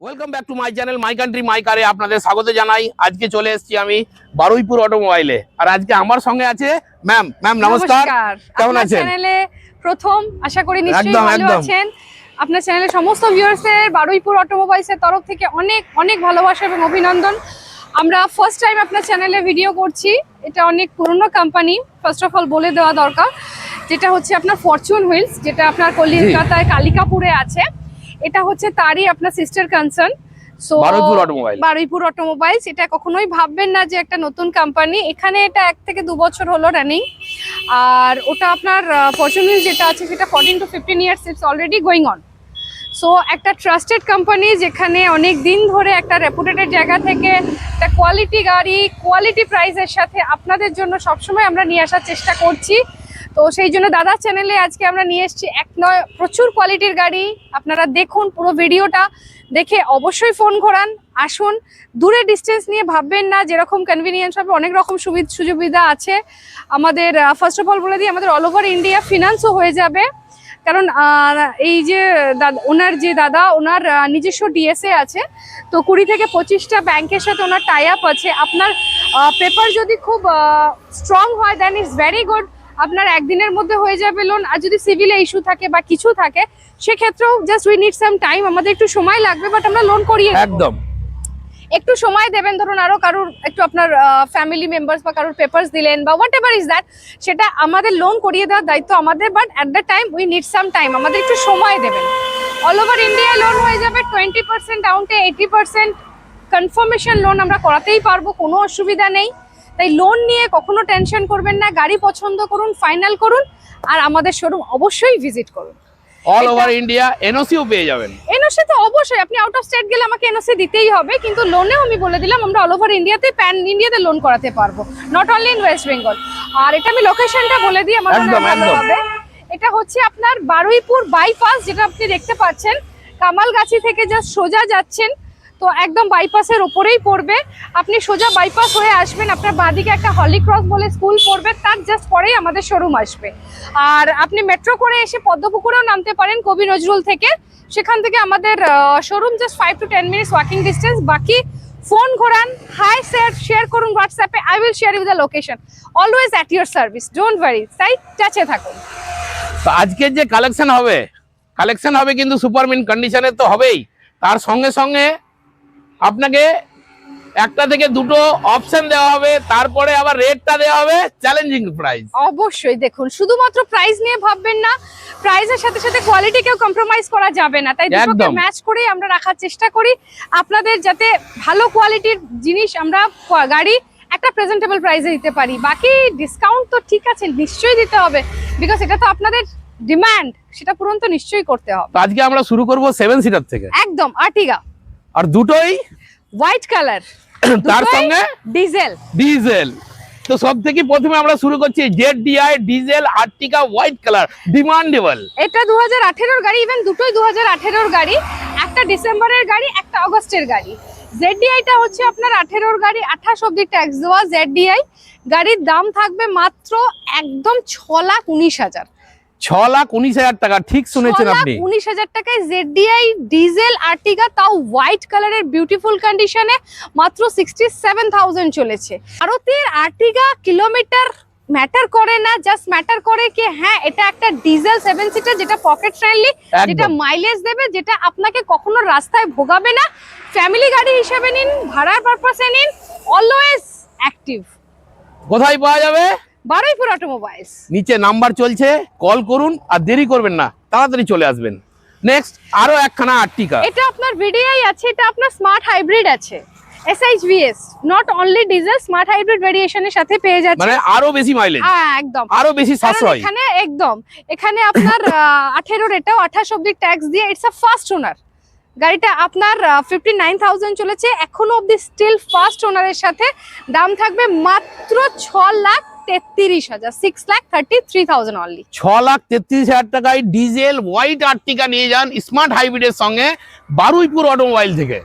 Welcome back to my channel my country my কারে আপনাদের স্বাগত জানাই। আজকে চলে এসেছি আমি বারুইপুর অটোমোবাইলে, আর আজকে আমার সঙ্গে আছে ম্যাম। নমস্কার, কেমন আছেন? চ্যানেলে প্রথম, আশা করি নিশ্চয়ই ভালো একদম। আছেন। আপনার চ্যানেলের সমস্ত ভিউয়ার্সদের বারুইপুর অটোমোবাইলসের তরফ থেকে অনেক অনেক ভালোবাসা এবং অভিনন্দন। আমরা ফার্স্ট টাইম আপনার চ্যানেলে ভিডিও করছি। এটা অনেক পুরনো কোম্পানি, ফার্স্ট অফ অল বলে দেওয়া দরকার, যেটা হচ্ছে আপনার ফরচুন হুইলস, যেটা আপনার কলকাতায় কালিকাপুরে আছে। এটা হচ্ছে তারই আপনার sister concern. So Baruipur automobiles, এটা কখনোই ভাববেন না যে একটা নতুন কোম্পানি। এখানে এটা 1 থেকে 2 বছর হলো রানিং। আর ওটা আপনার ফরচুন হুইলস যেটা আছে সেটা 14 to 15 years it's already going on. So একটা ট্রাস্টেড কোম্পানি, যেখানে অনেক দিন ধরে একটা রেপুটেটেড জায়গা থেকে একটা কোয়ালিটি গাড়ি কোয়ালিটি প্রাইসের সাথে আপনাদের জন্য সবসময় আমরা নিয়ে আসার চেষ্টা করছি। তো সেই জন্য দাদার চ্যানেলে আজকে আমরা নিয়ে এসেছি প্রচুর কোয়ালিটির গাড়ি। আপনারা দেখুন পুরো ভিডিওটা, দেখে অবশ্যই ফোন ঘোরান, আসুন। দূরে ডিস্টেন্স নিয়ে ভাববেন না, যেরকম কনভিনিয়েন্স হবে অনেক রকম সুবিধা আছে আমাদের। ফার্স্ট অফ অল বলে দিই, আমাদের অল ওভার ইন্ডিয়া ফিনান্সও হয়ে যাবে, কারণ এই যে দাদা ওনার নিজস্ব ডিএসএ আছে। তো 20 থেকে 25টা ব্যাংকের সাথে ওনার টাই আপ আছে। আপনার পেপার যদি খুব স্ট্রং হয় দেন ইটস ভেরি গুড, আপনার একদিনের মধ্যে হয়ে যাবে লোন। আর যদি সিভিলে ইস্যু থাকে বা কিছু থাকে, সেক্ষেত্রেও just we need some time, আমাদের একটু সময় লাগবে, বাট আমরা লোন করিয়ে একদম। একটু সময় দেবেন। ধরুন আরো কারোর একটু আপনার ফ্যামিলি মেম্বার্স বা কারোর পেপারস দিলেন বা হোয়াট এভার ইজ দ্যাট, সেটা আমাদের লোন করিয়ে দেওয়ার দায়িত্ব আমাদের, but at the time we need some time, আমাদের একটু সময় দেবেন। অল ওভার ইন্ডিয়া লোন হয়ে যাবে 20% ডাউনটে 80% কনফার্মেশন লোন আমরা করাতেই পারবো, কোনো অসুবিধা নেই। তাই লোন নিয়ে কখনো টেনশন করবেন না, গাড়ি পছন্দ করুন, ফাইনাল করুন, আর আমাদের শোরুম অবশ্যই ভিজিট করুন। অল ওভার ইন্ডিয়া এনওসিও পেয়ে যাবেন। এনওসি তো অবশ্যই, আপনি আউট অফ স্টেট গেলে আমাকে এনওসি দিতেই হবে, কিন্তু লোনেও আমি বলে দিলাম আমরা অল ওভার ইন্ডিয়াতে প্যান ইন্ডিয়াতে লোন করাতে পারবো, not only in West Bengal. আর এটা আমি লোকেশনটা বলে দিই, আমার ভালো হবে। এটা হচ্ছে আপনার বারুইপুর বাইপাস, যেটা আপনি দেখতে পাচ্ছেন কামালগাছি থেকে জাস্ট সোজা যাচ্ছেন, তো একদম বাইপাসের ওপরেই পড়বে। আপনি সোজা বাইপাস হয়ে আসবেন, আপনার বাঁদিকে একটা হলি ক্রস বলে স্কুল পড়বে, তার জাস্ট পরেই আমাদের শোরুম আসবে। আর আপনি মেট্রো করে এসে পদ্মপুকুরেও নামতে পারেন কবি নজরুল থেকে, সেখান থেকে আমাদের showroom just 5 to 10 minutes walking distance. বাকি ফোন ঘোরান, হাই শেয়ার করুন হোয়াটসঅ্যাপে, I will share you the location, always at your service, don't worry. তাই টাচে থাকুন। তো আজকের যে কালেকশন হবে কিন্তু সুপার মিন কন্ডিশনের তো হবেই, তার সঙ্গে সঙ্গে আপনাকে একটা থেকে দুটো অপশন দেওয়া হবে, তারপরে আবার রেটটা দেওয়া হবে চ্যালেঞ্জিং প্রাইস। অবশ্যই দেখুন, শুধুমাত্র প্রাইস নিয়ে ভাববেন না, প্রাইসের সাথে সাথে কোয়ালিটিকেও কম্প্রোমাইজ করা যাবে না। তাই দুটোকে ম্যাচ করেই আমরা রাখার চেষ্টা করি, আপনাদের যাতে ভালো কোয়ালিটির জিনিস আমরা গাড়ি একটা প্রেজেন্টেবল প্রাইসে দিতে পারি। বাকি ডিসকাউন্ট তো ঠিক আছে, নিশ্চয়ই দিতে হবে, বিকজ এটা তো আপনাদের ডিমান্ড, সেটা পূরণ তো নিশ্চয়ই করতে হবে। আজকে আমরা শুরু করব 7 সিটার থেকে, একদম আর্টিগা, আর দুটোই হোয়াইট কালার, তার সঙ্গে ডিজেল। তো সব থেকে প্রথমে আমরা শুরু করছি ZDI diesel আর্টিকা white colour, demandable. এটা 2018 এর গাড়ি, ইভেন দুটোই 2018 এর গাড়ি, একটা ডিসেম্বরের গাড়ি, একটা আগস্টের গাড়ি। ZDI টা হচ্ছে আপনার 18 এর গাড়ি, 28 অবধি ট্যাক্স দেওয়া ZDI গাড়ির দাম থাকবে মাত্র একদম 6,19,000। 6,19,000 টাকা, ঠিক শুনেছেন আপনি, 6,19,000 টাকায় ZDI ডিজেল আর্টিগা, তাও হোয়াইট কালারের বিউটিফুল কন্ডিশনে, মাত্র 67,000 চলেছে। ভারতের আর্টিগা কিলোমিটার ম্যাটার করে না, জাস্ট ম্যাটার করে কি হ্যাঁ এটা একটা ডিজেল 7 সিটার, যেটা পকেট ফ্রেন্ডলি, যেটা মাইলেজ দেবে, যেটা আপনাকে কখনো রাস্তায় ভোগাবে না। ফ্যামিলি গাড়ি হিসেবে নিন, ভাড়ার পারপাসে নিন, অলওয়েজ অ্যাক্টিভ। কোথায় পাওয়া যাবে? বারুইপুর অটোমোবাইলস, নিচে নাম্বার চলছে, কল করুন, আর দেরি করবেন না, তাড়াতাড়ি চলে আসবেন। নেক্সট আরো একখানা আর্টিকা, এটা আপনার VDI আছে, এটা আপনার স্মার্ট হাইব্রিড আছে, SHVS, not only diesel, smart hybrid ভেরিয়েশনের সাথে পেয়ে যাচ্ছে, মানে আরো বেশি মাইলেজ, হ্যাঁ একদম আরো বেশি সাশ্রয়। এখানে আপনার 18 এটাও 28 অবধি ট্যাক্স দিয়ে, ইটস আ ফার্স্ট ওনার। গাড়িটা আপনার 59,000 চলেছে এখনো অবধি, স্টিল ফার্স্ট ওনারের সাথে। দাম থাকবে মাত্র 6,33,000, 6,33,000 অনলি। 6,33,000 টাকায় ডিজেল হোয়াইট আর্টিকা নিয়ে যান স্মার্ট হাইব্রিডের সঙ্গে বারুইপুর অটোমোবাইল থেকে।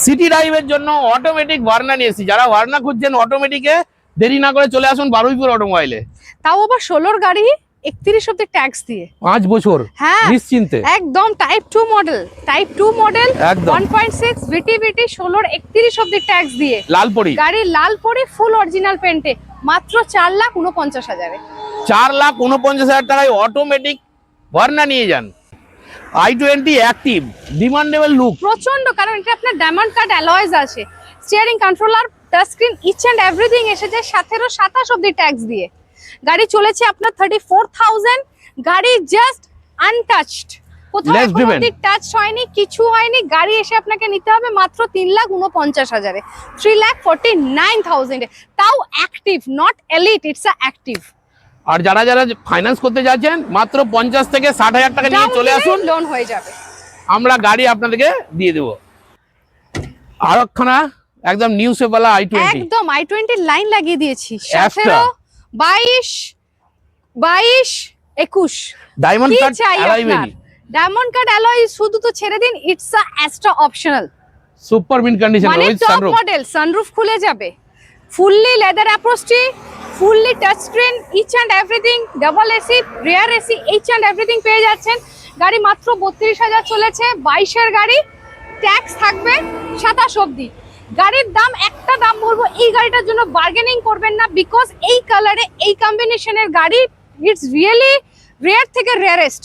সিটি ড্রাইভের জন্য অটোমেটিক ভার্না নিয়ে এসেছি, যারা ভার্না খুঁজছেন অটোমেটিকে, দেরি না করে চলে আসুন বারুইপুর অটোমোবাইলে। তাও আবার 16 গাড়ি, 31 অব্দি ট্যাক্স দিয়ে। 5 বছর হ্যাঁ নিশ্চিন্তে একদম টাইপ 2 মডেল একদম 1.6 ভিটি 16 31 অব্দি ট্যাক্স দিয়ে লালপরি গাড়ি লাল পরি ফুল অরিজিনাল পেন্টে মাত্র 4,49,000 এ। 4,49,000 টাকায় অটোমেটিক ভার্না নিয়ে যান। i20 অ্যাক্টিভ ডিমান্ডেবল লুক প্রচন্ড, কারণ এটা আপনার ডায়মন্ড কাট অ্যালয়েজ আছে, steering controller touch screen each and everything এসেছে 17-27 অব্দি ট্যাক্স দিয়ে। গাড়ি চলেছে আপনার 34,000, গাড়ি জাস্ট আনটাচড, কোথাও Less এখনো driven. অব্দি টাচ হয়নি, কিছু হয়নি। গাড়ি এসে আপনাকে নিতে হবে মাত্র 3,49,000 এ, 3,49,000 এ, তাও active, not elite, it's a active. আর যারা যারা ফাইন্যান্স করতে যাচ্ছেন মাত্র 50 থেকে 60,000 টাকা নিয়ে চলে আসুন, লোন হয়ে যাবে। আমরা গাড়ি আপনাদেরকে দিয়ে দেবো। আর একখানা একদম নিউ শেপওয়ালা i20 একদম i20 লাইন লাগিয়ে দিয়েছি, Astra। 17, 22, 21 ডায়মন্ড কি কাট চাই অ্যালয় আপনার? বেরি ডায়মন্ড কাট অ্যালয় শুধু তো ছেড়ে দিন, it's a extra optional, super mint condition মানে with top sunroof. Model, sunroof খুলে যাবে, ফুললি লেদার অ্যাপ্রোচটি, fully touch screen, each and everything, double AC, rear AC, each and everything পেয়ে যাচ্ছেন। গাড়ি মাত্র 32,000 চলেছে, 22 এর গাড়ি, ট্যাক্স থাকবে 27 অব্দি। গাড়ির দাম, একটা দাম বলবো, এই গাড়িটার জন্য বার্গেনিং করবেন না, বিকজ এই কালারে এই কম্বিনেশনের গাড়ি ইটস রিয়েলি রেয়ার থেকে রেয়ারেস্ট।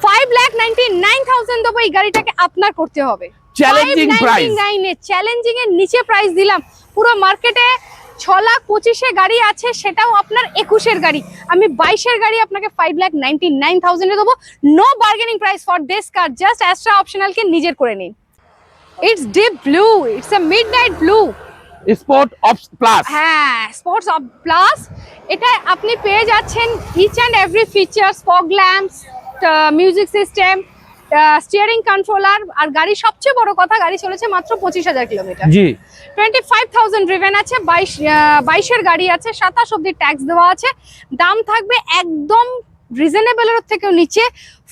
5,99,000 দেবো এই গাড়িটাকে, আপনার করতে হবে চ্যালেঞ্জিং প্রাইস। 5,99,000 এ, চ্যালেঞ্জিং এর নিচে প্রাইস দিলাম। পুরো মার্কেটে 6,25,000 গাড়ি আছে, সেটাও আপনার 21 এর গাড়ি, আমি 22 এর গাড়ি আপনাকে 5,99,000 এ দেবো। No bargaining price for this car, just extra optional কে নিজের করে নিন। It's deep blue, it's a midnight blue. Sport of plus, হ্যাঁ স্পোর্টস অফ প্লাস, এটা আপনি পেয়ে যাচ্ছেন each and every features, fog lamps, music system, steering controller. আর গাড়ি সবচেয়ে বড় কথা, গাড়ি চলেছে মাত্র 25,000 কিলোমিটার, জি 25,000 ড্রিভেন আছে, 22 এর গাড়ি আছে, 27 অব্দি ট্যাক্স দেওয়া আছে। দাম থাকবে একদম রিজনেবলের থেকেও নিচে,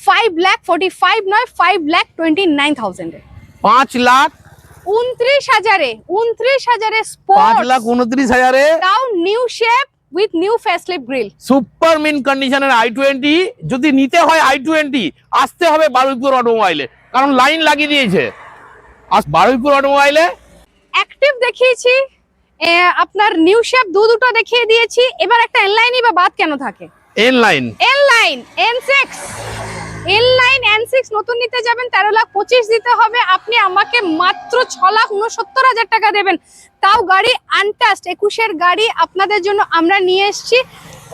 5,45,000 নয়, 5,29,000 এ, 5,29,000 এ 29,000 এ স্পোর্টস, 5,29,000 এ তাও new shape with new facelift grill. Super mint কন্ডিশনের i20 যদি নিতে হয় i20 আসতে হবে বারুইপুর অটোমোবাইলে, কারণ লাইন লাগিয়ে দিয়েছে। আর বারুইপুর অটোমোবাইলে অ্যাক্টিভ দেখিয়েছি, আপনার নিউ শেপ দুটো দেখিয়ে দিয়েছি, এবার একটা এনলাইনই বা বাদ কেন থাকে? এন লাইন এনলাইন N6 নতুন নিতে যাবেন 13,25,000 দিতে হবে, আপনি আমাকে মাত্র 6,69,000 টাকা দেবেন, তাও গাড়ি আনটাচড। 21 এর গাড়ি আপনাদের জন্য আমরা নিয়ে এসেছি,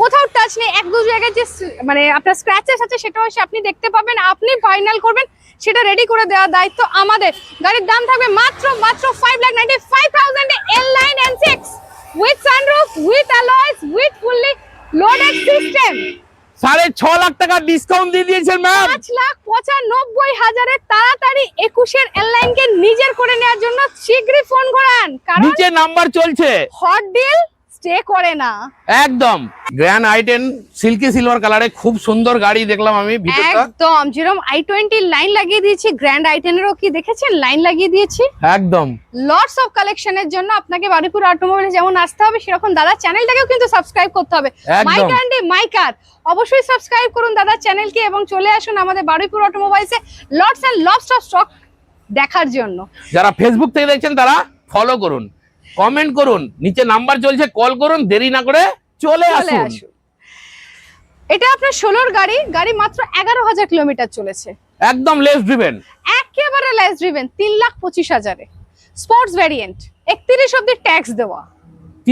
কোথাও টাচ নেই, এক দু জায়গায় যে মানে আপনার স্ক্র্যাচেস আছে সেটাও এসে আপনি দেখতে পাবেন, আপনি ফাইনাল করবেন, সেটা রেডি করে দেওয়ার দায়িত্ব আমাদের। গাড়ির দাম থাকবে মাত্র 5,95,000 এ, এনলাইন N6 with sunroof, with alloys, with fully loaded system. 6.5 lakh টাকা ডিসকাউন্ট দিয়ে দিয়েছেন ম্যাম। 5,95,000 এ তাড়াতাড়ি 21 এর এনলাইন কে নিজের করে নেওয়ার জন্য শীঘ্রই ফোন করান, কারণ নিচে নাম্বার চলছে। হট ডিল স্টে করে না। একদম গ্র্যান্ড i10 সিল্কি সিলভার কালারে খুব সুন্দর গাড়ি দেখলাম আমি ভিতরটা। একদম যেরকম i20 লাইন লাগিয়ে দিয়েছি, গ্র্যান্ড i10 এরও কি দেখেছেন লাইন লাগিয়ে দিয়েছি। একদম লটস অফ কালেকশনের জন্য আপনাকে বারুইপুর অটোমোবাইলে যেমন আসতে হবে, সেরকম দাদা চ্যানেলটাকেও কিন্তু সাবস্ক্রাইব করতে হবে। একদম। মাই ক্যান্ডি মাই কার, অবশ্যই সাবস্ক্রাইব করুন দাদার চ্যানেলকে এবং চলে আসুন আমাদের বারুইপুর অটোমোবাইলসে lots and lots of stock দেখার জন্য। যারা ফেসবুক থেকে দেখছেন তারা ফলো করুন, কমেন্ট করুন, নিচে নাম্বার চলছে, কল করুন, দেরি না করে চলে আসুন। এটা আপনার 16 গাড়ি, গাড়ি মাত্র 11,000 কিলোমিটার চলেছে, একদম লেস ড্রিভেন, একেবারে লেস ড্রিভেন, 3,25,000 এ, স্পোর্টস ভ্যারিয়েন্ট, 31 অব্দি ট্যাক্স দেওয়া,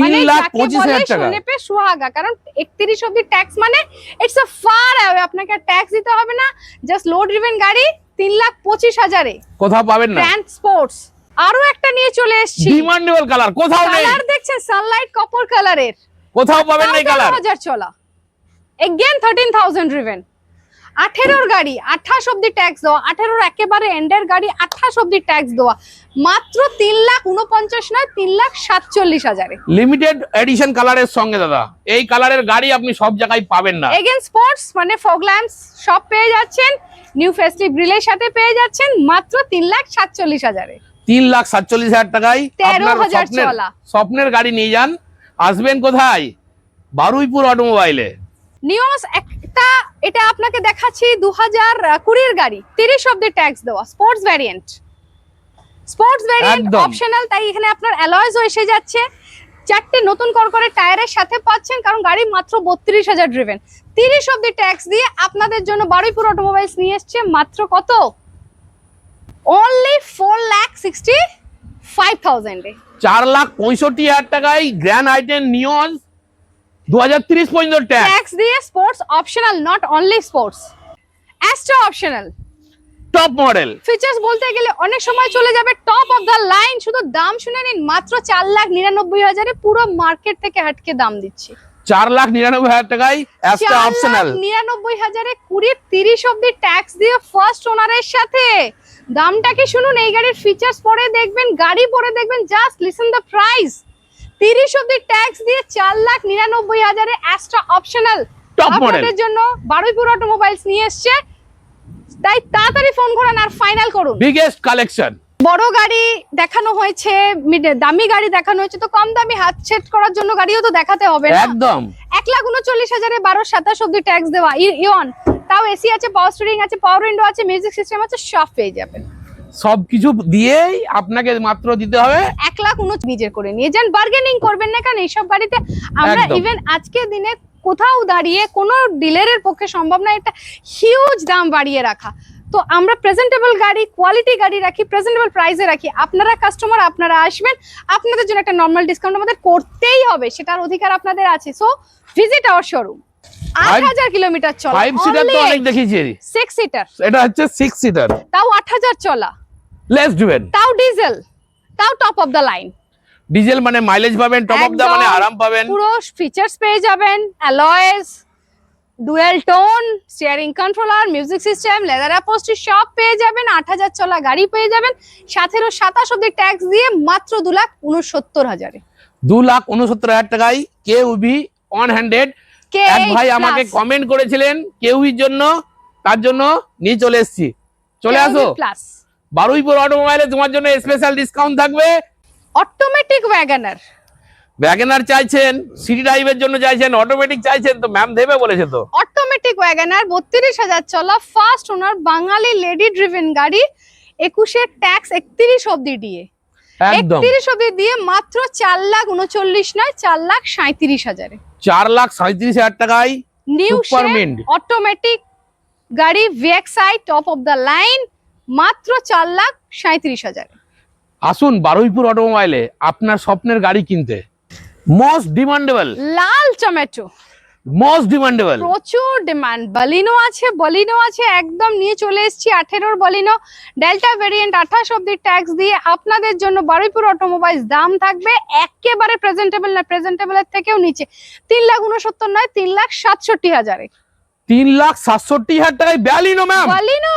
মানে যাকে বলে 3,25,000 টাকা। সোনে পে সুহাগা, কারণ 31 অব্দি ট্যাক্স মানে ইটস আ ফার অ্যাওয়ে, আপনাকে ট্যাক্স দিতে হবে না, জাস্ট লো ড্রিভেন গাড়ি 3,25,000 এ, কোথাও পাবেন না। Grand sports. আরো একটা নিয়ে চলে এসেছি, ডিমান্ডেবল কালার, কোথাও নেই, কালার দেখছেন সানলাইট কপার কালারের, কোথাও পাবেন না এই কালার। 13,000 চলা, এগেন 13,000 ড্রিভেন, 18 গাড়ি, 28 অব্দি ট্যাক্স দেওয়া, 18 একেবারে এন্ডের গাড়ি, 28 অব্দি ট্যাক্স দেওয়া, মাত্র 3,49,000 নয়, 3,47,000 এ। লিমিটেড এডিশন কালারের সঙ্গে দাদা, এই কালারের গাড়ি আপনি সব জায়গায় পাবেন না। এগেন স্পোর্টস মানে ফগ ল্যাম্পস সব পেয়ে যাচ্ছেন, নিউ ফেস্টিভ গ্রিলের সাথে পেয়ে যাচ্ছেন মাত্র 3,47,000 এ। 3,47,000 টাকায় 13,000 চলা স্বপ্নের গাড়ি নিয়ে যান। আসবেন কোথায়? বারুইপুর অটোমোবাইলে। নিওস একটা, এটা আপনাকে দেখাচ্ছি 2020 গাড়ি, 30 অব্দি ট্যাক্স দেওয়া, স্পোর্টস ভ্যারিয়েন্ট, একদম। অপশনাল। তাই এখানে আপনার অ্যালয়েজও এসে যাচ্ছে, 4টে নতুন করকরে টায়ারের সাথে পাচ্ছেন, কারণ গাড়ি মাত্র 32,000 ড্রিভেন। 30 অব্দি ট্যাক্স দিয়ে আপনাদের জন্য বারুইপুর অটোমোবাইলস নিয়ে এসছে মাত্র কত, অনলি 4,65,000 এ, 4,65,000 টাকায় গ্র্যান্ড আইটেন নিওস 2030 পর্যন্ত ট্যাক্স ট্যাক্স দিয়ে sports optional, not only sports, Astra optional. Top model. Features বলতে গেলে অনেক সময় চলে যাবে টপ অফ দা লাইন, শুধু দাম শুনে নিন, মাত্র 4,99,000 এ পুরো মার্কেট থেকে হাটকে দাম দিচ্ছি। 4,99,000 টাকায় অ্যাস্ট্রা অপশনাল, 4,99,000 এ 20-30 অব্দি ট্যাক্স দিয়ে ফার্স্ট ওনারের সাথে। দামটা কি শুনুন, এই গাড়ির ফিচার্স পরে দেখবেন, গাড়ি পরে দেখবেন, জাস্ট লিসেন দ্য প্রাইস। 30 অব্দি ট্যাক্স দিয়ে 4,99,000 এ অ্যাস্ট্রা অপশনাল টপ মডেল আপনাদের জন্য বারুইপুর অটোমোবাইলস নিয়ে এসছে। তাই তাড়াতাড়ি ফোন করুন আর ফাইনাল করুন। Biggest collection. বড় গাড়ি দেখানো হয়েছে, দামি গাড়ি দেখানো হয়েছে, তো কম দামি হাত সেট করার জন্য গাড়িও তো দেখাতে হবে না। একদম। 1,39,000 এ 12,27 অব্দি ট্যাক্স দেওয়া ইয়ন, তাও এসি আছে, পাওয়ার স্টিয়ারিং আছে, পাওয়ার উইন্ডো আছে, মিউজিক সিস্টেম আছে, সব পেয়ে যাবেন। সবকিছু দিয়েই আপনাকে মাত্র দিতে হবে 1,19,000 নিজের করে নিয়ে যান, বার্গেনিং করবেন না, কারণ এইসব গাড়িতে আমরা একদম। ইভেন আজকের দিনে কোথাও দাঁড়িয়ে কোনো ডিলারের পক্ষে সম্ভব না একটা হিউজ দাম বাড়িয়ে রাখা। তো আমরা প্রেজেন্টেবল গাড়ি, কোয়ালিটি গাড়ি রাখি, প্রেজেন্টেবল প্রাইসে রাখি। আপনারা কাস্টমার, আপনারা আসবেন, আপনাদের জন্য একটা নর্মাল ডিসকাউন্ট আমাদের করতেই হবে, সেটার অধিকার আপনাদের আছে। So visit our showroom. 8,000 kilometre চলা, 5 সিটার তো অনেক দেখিয়েছি, 6 সিটার, এটা হচ্ছে 6 সিটার, তাও 8,000 চলা, লেস ড্রিভেন, তাও ডিজেল, তাও top of the line. Diesel মানে মাইলেজ পাবেন, টপ অফ দা মানে একদম। আরাম পাবেন। পুরো ফিচার্স পেয়ে যাবেন, alloys, dual tone, steering controller, music system, leather upholstery সব পেয়ে যাবেন। 8,000 চলা গাড়ি পেয়ে যাবেন, 17 অব্দি ট্যাক্স দিয়ে মাত্র 2,69,000 এ। 2,69,000 টাকায় কেউভি অন হ্যান্ডেড। এক ভাই আমাকে কমেন্ট করেছিলেন কেউভির জন্য, তার জন্য নিয়ে চলে এসেছি। চলে আসো প্লাস বারুইপুর অটোমোবাইলে, তোমার জন্য স্পেশাল ডিসকাউন্ট থাকবে। অটোমেটিক ওয়াগনার, ওয়াগনার চাইছেন, সিটি ড্রাইভের জন্য চাইছেন, অটোমেটিক চাইছেন, তো ম্যাম দেবে বলেছে তো। অটোমেটিক ওয়াগনার 32,000 চলা, ফার্স্ট ওনার, বাঙালি লেডি ড্রিভেন গাড়ি, 21 ট্যাক্স, 31 অব্দি দিয়ে, একদম 31 অব্দি দিয়ে মাত্র 4,39,000 নয়, 4,37,000 এ। 4,37,000 টাকায় নিউ সুপার মিন্ট অটোমেটিক গাড়ি, VXI top of the line, মাত্র 4,37,000 এ। আসুন বারুইপুর অটোমোবাইলে আপনার স্বপ্নের গাড়ি কিনতে। মোস্ট ডিমান্ডেবল, লাল টমেটো, মোস্ট ডিমান্ডেবল, প্রচুর ডিমান্ড। বলিনো আছে, একদম নিয়ে চলে এসেছি 18 বলিনো, ডেল্টা ভেরিয়েন্ট, 28 অব্দি ট্যাক্স দিয়ে আপনাদের জন্য বারুইপুর অটোমোবাইলস। দাম থাকবে একেবারে প্রেজেন্টেবল না, প্রেজেন্টেবলের থেকেও নিচে, 3,69,000 নয়, 3,67,000 এ। 3,67,000 টাকায় ব্যালিনো ম্যাম। বলিনো,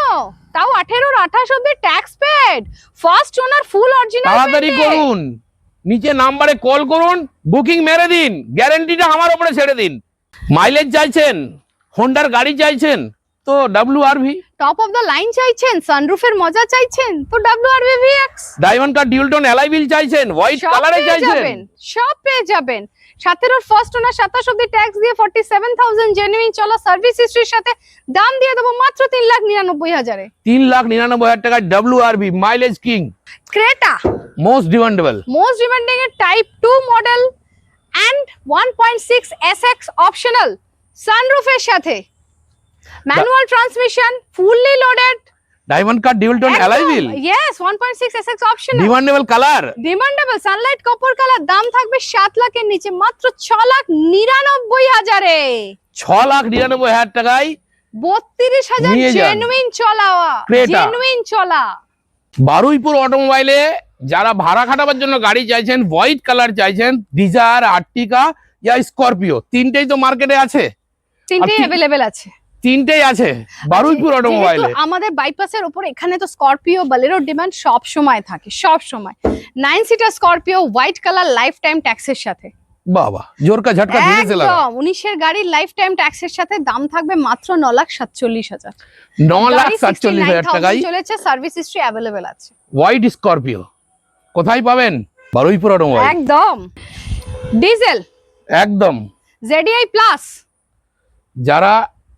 তাও 28 অব্দি tax paid, first owner, full original. তাড়াতাড়ি করুন, নিচে নাম্বারে কল করুন, বুকিং মেরে দিন, গ্যারান্টিটা আমার উপরে ছেড়ে দিন। মাইলেজ চাইছেন, হোন্ডার গাড়ি চাইছেন, তো WRV। Top of the line চাইছেন, সানরুফের মজা চাইছেন, তো WRV VX। Diamond car dual tone alloy wheel চাইছেন, হোয়াইট সব কালারে পেয়ে চাইছেন, যাবেন, সব পেয়ে যাবেন। 17 ফার্স্ট ওনার, 27 অব্দি ট্যাক্স দিয়ে 47,000 জেনুইন চলা, সার্ভিস হিস্ট্রির সাথে দাম দিয়ে দেবো মাত্র 3,99,000 এ। 3,99,000 টাকায় WRV mileage king, Creta, most demandable, most demanding এর type 2 model and 1.6 SX optional, সানরুফের সাথে, manual transmission, fully loaded, diamond car dual tone alloy wheel, yes 1.6 SX optional, demandable colour, demandable sunlight copper colour. দাম থাকবে 7 লাখের নিচে, মাত্র 6,99,000 এ। 6,99,000 টাকায় 32,000 নিয়ে যান। জেনুইন চলা, ক্রেটা। জেনুইন চলা। বারুইপুর অটোমোবাইলে যারা ভাড়া খাটাবার জন্য গাড়ি চাইছেন, হোয়াইট কালার চাইছেন, ডিজায়ার, আর্টিকা ইয়া স্করপিও, তিনটেই তো মার্কেটে আছে, তিনটেই আপনি- অ্যাভেলেবেল আছে। তিনটেই আছে বারুইপুর অটোমোবাইলে। যেহেতু আমাদের বাইপাসের উপর এখানে তো স্করপিও, বলেরোর ডিমান্ড সব সময় থাকে, সব সময়। 9 seater Scorpio, white colour, life time ট্যাক্সের সাথে, বাবা জোরকা ঝটকা ধীরে চলা। একদম 19 গাড়ির লাইফ টাইম ট্যাক্সের সাথে দাম থাকবে মাত্র 9,47,000। 9,47,000 টাকায় চলেছে, সার্ভিস হিস্ট্রি অ্যাভেলেবেল আছে। হোয়াইট স্করপিও কোথায় পাবেন? বারুইপুর অটোমোবাইল। একদম ডিজেল, একদম ZDI প্লাস, যারা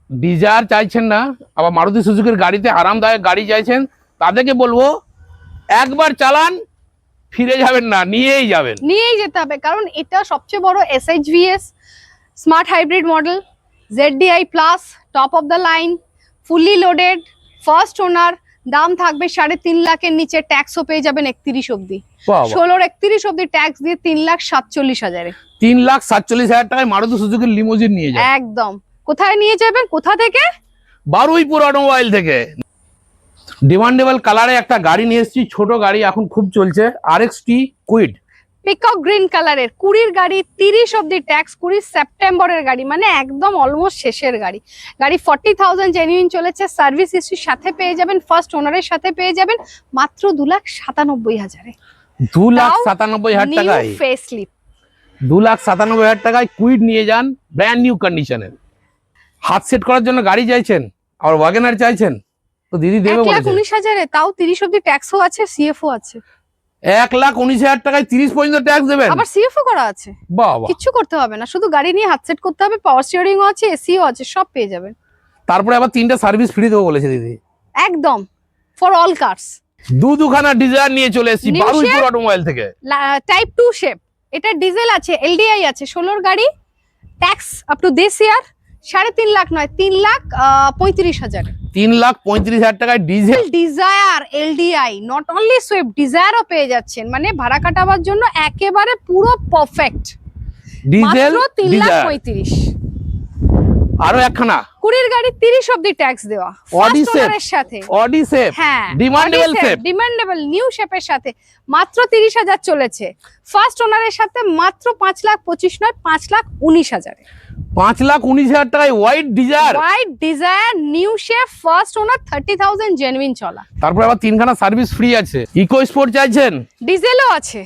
ডিজায়ার চাইছেন না, আবার মারুতি সুজুকির গাড়িতে আরামদায়ক গাড়ি চাইছেন, তাদেরকে বলবো একবার চালান, ফিরে যাবেন না, নিয়েই যাবেন। নিয়েই যেতে হবে, কারণ এটা সবচেয়ে বড় SHVS smart hybrid model, ZDI plus, top of the line, fully loaded, first owner. দাম থাকবে 3.5 লাখের নিচে, ট্যাক্সও পেয়ে যাবেন 31 অব্দি। 16 31 অব্দি ট্যাক্স দিয়ে 3,47,000-এ। 3,47,000 টাকায় মারুতি সুজুকির লিমোজিন নিয়ে যান। একদম। কোথায় নিয়ে যাবেন, কোথা থেকে? বারুইপুর অটোমোবাইল থেকে। ডিমান্ডেবল কালারে একটা গাড়ি নিয়ে এসেছি, ছোট গাড়ি এখন খুব চলছে, RXT কুইড। পিকক গ্রিন কালারের 20 গাড়ি, 30 অব্দি ট্যাক্স, 20 সেপ্টেম্বরের গাড়ি, মানে একদম অলমোস্ট শেষের গাড়ি। গাড়ি 40,000 জেনুইন চলেছে, সার্ভিস হিস্ট্রির সাথে পেয়ে যাবেন, ফার্স্ট ওনারের সাথে পেয়ে যাবেন মাত্র 2,97,000-এ। 2,97,000 টাকায় ফেসলিফট। 2,97,000 টাকায় কুইড নিয়ে যান, ব্র্যান্ড নিউ কন্ডিশনের। হাত সেট করার জন্য গাড়ি চাইছেন, আর ওয়াগনার চাইছেন, তো দিদি দেবে বলেছে। 1,19,000-এ, তাও 30 অব্দি ট্যাক্সও আছে, CFও আছে। 1,19,000 টাকায় 30 পর্যন্ত ট্যাক্স দেবেন? আবার CFও করা আছে। বাবা, কিচ্ছু করতে হবে না, শুধু গাড়ি নিয়ে হাত সেট করতে হবে। পাওয়ার স্টিয়ারিংও আছে, এসিও আছে, সব পেয়ে যাবেন। তারপরে আবার 3টা সার্ভিস ফ্রি দেবো বলেছে দিদি। একদম, ফর অল কার্স। দুখানা ডিজায়ার নিয়ে চলে এসেছি New বারুইপুর shape? অটোমোবাইল থেকে। টাইপ 2 শেপ, এটা ডিজেল আছে, LDI আছে, 16 গাড়ি, tax up to this year 3.5 lakh নয়, 3,35,000। 3,35,000 টাকায় diesel Dzire LDI, not only Swift, ডিজায়ারও পেয়ে যাচ্ছেন, মানে ভাড়া কাটাবার জন্য একেবারে পুরো পারফেক্ট। ডিজেল মাত্র ডিজায়ার। 3,35,000। আরো একখানা 20 গাড়ি, 30 অব্দি ট্যাক্স দেওয়া, ফার্স্ট Odyssey, ওনারের সাথে। Odyssey, হ্যাঁ, ডিমান্ডেবল শেপ। ডিমান্ডেবল নিউ শেপের সাথে মাত্র 30,000 চলেছে। ফার্স্ট ওনারের সাথে মাত্র 5,25,000 নয়, 5,19,000। 5,19,000 টাকায় white Dzire. White Dzire new shape, first owner, 30,000 genuine চলা। তারপর আবার 3খানা সার্ভিস ফ্রি আছে। ইকো স্পোর্ট চাইছেন? ডিজেলও আছে,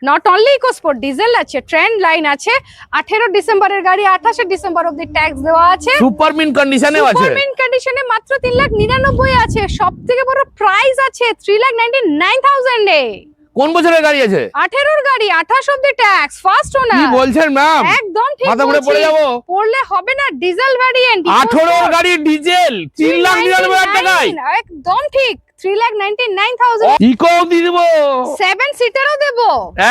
not only EcoSport, diesel আছে, ট্রেন্ড লাইন আছে। 18 ডিসেম্বরের গাড়ি, 28 ডিসেম্বর অব্দি ট্যাক্স দেওয়া আছে। সুপার মিন কন্ডিশনেও আছে। সুপার মিন্ট কন্ডিশনে মাত্র 3,99,000 আছে। সবথেকে বড় প্রাইস আছে 3,99,000-এ। কোন বছরের গাড়ি আছে? 18 গাড়ি, 28 অব্দি ট্যাক্স, ফার্স্ট কি ওনার। বলছেন ম্যাম? একদম ঠিক মাথা ঘুরে বলছি। পড়ে যাবো। পড়লে হবে না, ডিজেল ভ্যারিয়েন্ট, 18 গাড়ি ডিজেল 3,99,000 টাকায়। একদম ঠিক, 3,99,000। ইকো দিয়ে দেবো, 7 সিটারও দেব,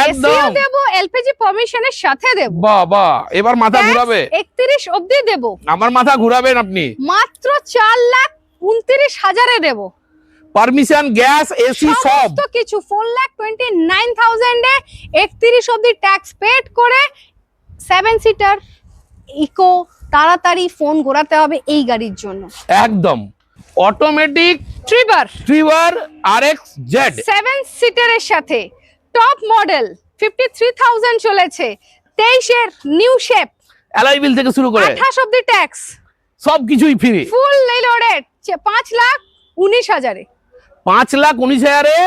একদম। এসিও দেব, LPG পারমিশনের সাথে দেব। বাবা, এবার মাথা ঘুরাবে। 31 অব্দি দেব, আমার মাথা ঘুরাবেন আপনি। মাত্র 4,29,000-এ দেব। পারমিশন, গ্যাস, এসি সব। সমস্ত কিছু 4,29,000-এ 31 অব্দি ট্যাক্স পেড করে 7 সিটার ইকো। তাড়াতাড়ি ফোন ঘোরাতে হবে এই গাড়ির জন্য। একদম অটোমেটিক ট্রিবার ট্রিবার RXZ 7 সিটারের সাথে টপ মডেল, 53,000 চলেছে, 23-এর নিউ শেপ, অ্যালয় হুইল থেকে শুরু করে 28 অব্দি ট্যাক্স, সবকিছুই ফ্রি। ফুল লোডেড, 5,19,000-এ। 5,19,000-এ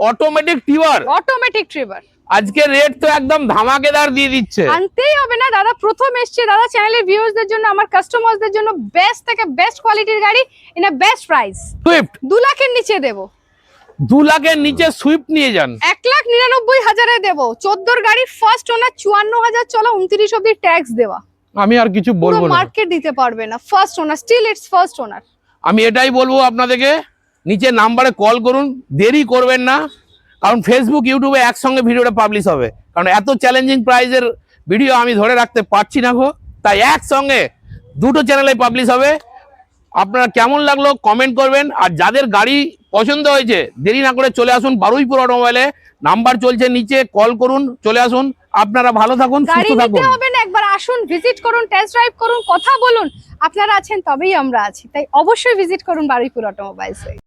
অটোমেটিক ট্রিবার। অটোমেটিক ট্রিবার আজকে রেট তো একদম ধামাকেদার দিয়ে দিচ্ছে। আনতেই হবে না দাদা, প্রথম এসছে দাদা, চ্যানেলের ভিউয়ার্সদের জন্য, আমার কাস্টমারদের জন্য বেস্ট থেকে বেস্ট কোয়ালিটির গাড়ি in a best price. Swift 2 লাখের নিচে দেব, 2 লাখের নিচে সুইফট নিয়ে যান। 1,99,000-এ দেব। 14 গাড়ির ফার্স্ট ওনার, 54,000 চলা, 29 অব্দি ট্যাক্স দেওয়া। আমি আর কিছু বলবো না, মার্কেট দিতে পারবে না। First owner, still it's first owner. আমি এটাই বলবো আপনাদেরকে, নিচে নাম্বারে কল করুন, দেরি করবেন না, কারণ ফেসবুক ইউটিউবে একসঙ্গে ভিডিওটা পাবলিশ হবে, কারণ এত চ্যালেঞ্জিং প্রাইজের ভিডিও আমি ধরে রাখতে পারছি না গো, তাই একসঙ্গে দুটো চ্যানেলে পাবলিশ হবে। আপনারা কেমন লাগলো কমেন্ট করবেন, আর যাদের গাড়ি পছন্দ হয়েছে দেরি না করে চলে আসুন বারুইপুর অটোমোবাইলে। নাম্বার চলছে নিচে, কল করুন, চলে আসুন। আপনারা ভালো থাকুন, গাড়ি সুস্থ নিতে থাকুন। হবে না, একবার আসুন, ভিজিট করুন, টেস্ট ড্রাইভ করুন, কথা বলুন। আপনারা আছেন তবেই আমরা আছি, তাই অবশ্যই ভিজিট করুন বারুইপুর অটোমোবাইলসে।